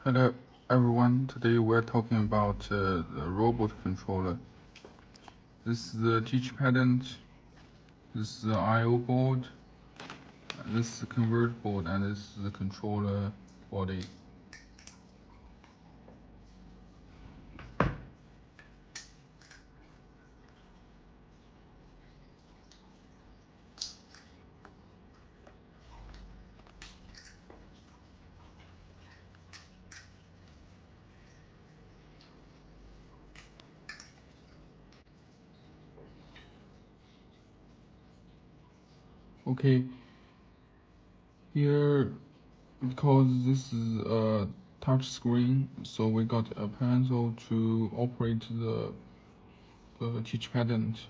Hello everyone, today we're talking about the robot controller. This is the teach patent, this is the I/O board, this is the converter board, and this is the controller body. Okay, here, because this is a touch screen, so we got a pencil to operate the teach patent.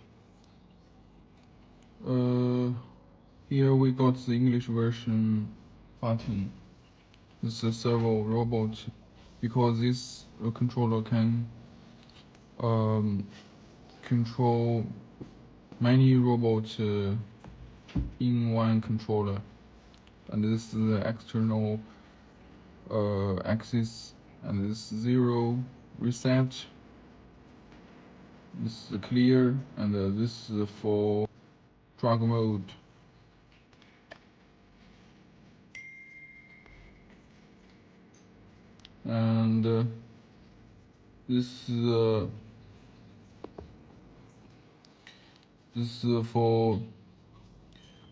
Here we got the English version button. This is a servo robot, because this controller can control many robots in one controller. And this is the external axis, and this is 0 reset, this is clear, and this is for drag mode. And this is for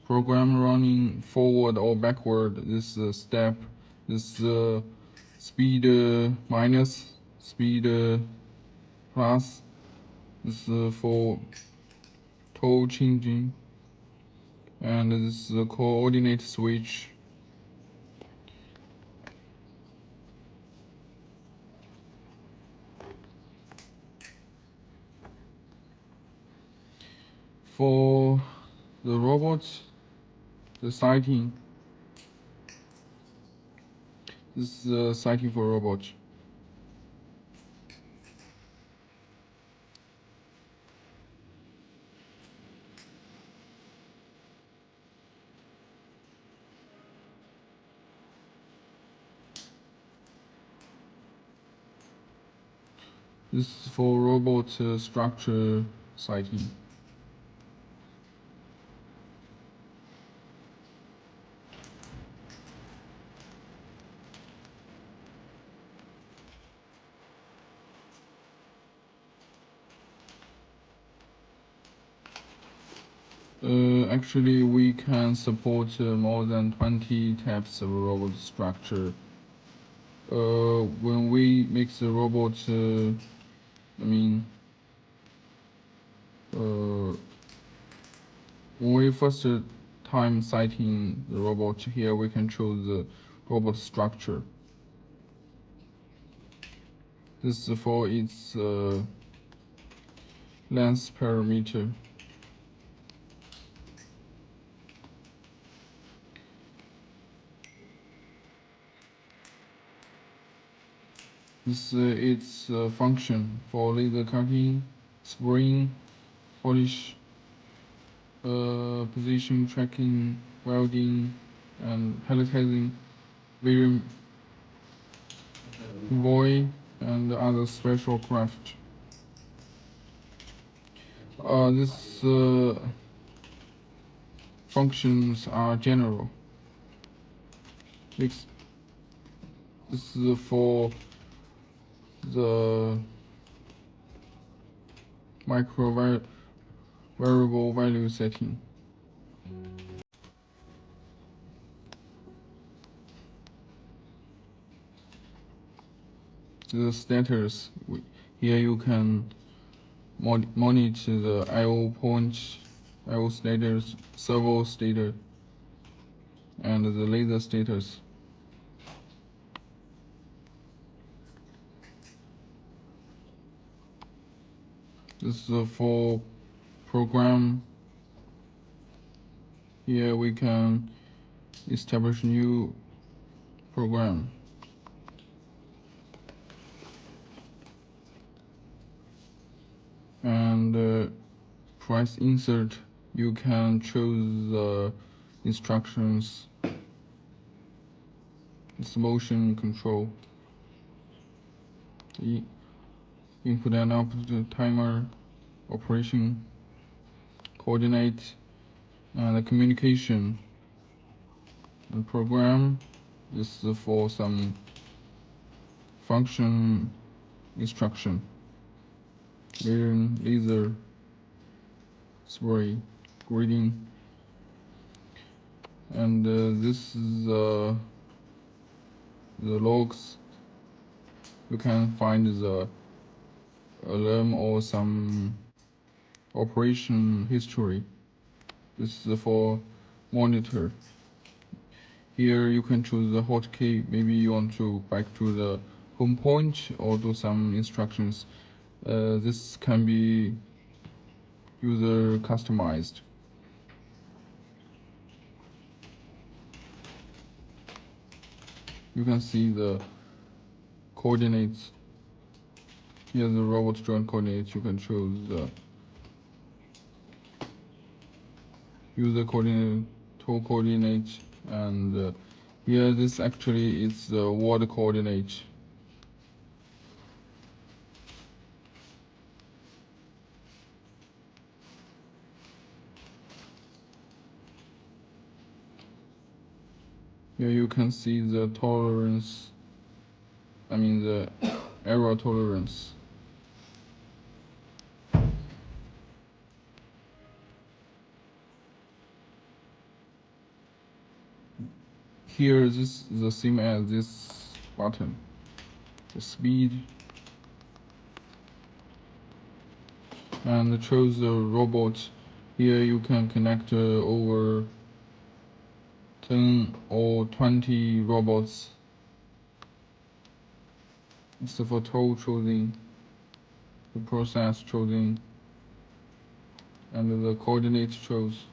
program running forward or backward. This step, this speed minus, speed plus. This is for toe changing, and this is the coordinate switch. For the robots, the sighting. This is sighting for robots. This is for robot structure sighting. Actually, we can support more than 20 types of robot structure. When we make the robot, when we first time sighting the robot, here we can choose the robot structure. This is for its length parameter. This is its function for laser cutting, spring, polish, position tracking, welding, and palletizing, convoy, and other special craft. These functions are general. This is for the micro variable value setting. The status, here you can monitor the I/O point, I/O status, servo status, and the laser status. This is for program. Here we can establish new program. And press insert, you can choose the instructions. It's motion control. See, input and output the timer, operation, coordinate, and the communication. And program. This is for some function instruction. Laser, spray, grading, and this is the logs. You can find the alarm or some operation history. This is for monitor. Here you can choose the hotkey. Maybe you want to back to the home point or do some instructions. This can be user customized. You can see the coordinates. Here the robot joint coordinates. You can choose the user coordinate, tool coordinate, and here this actually is the world coordinate. Here you can see the tolerance, the error tolerance. Here this is the same as this button. The speed, and choose the robot. Here you can connect over 10 or 20 robots. It's for tool choosing, the process choosing, and the coordinate choose.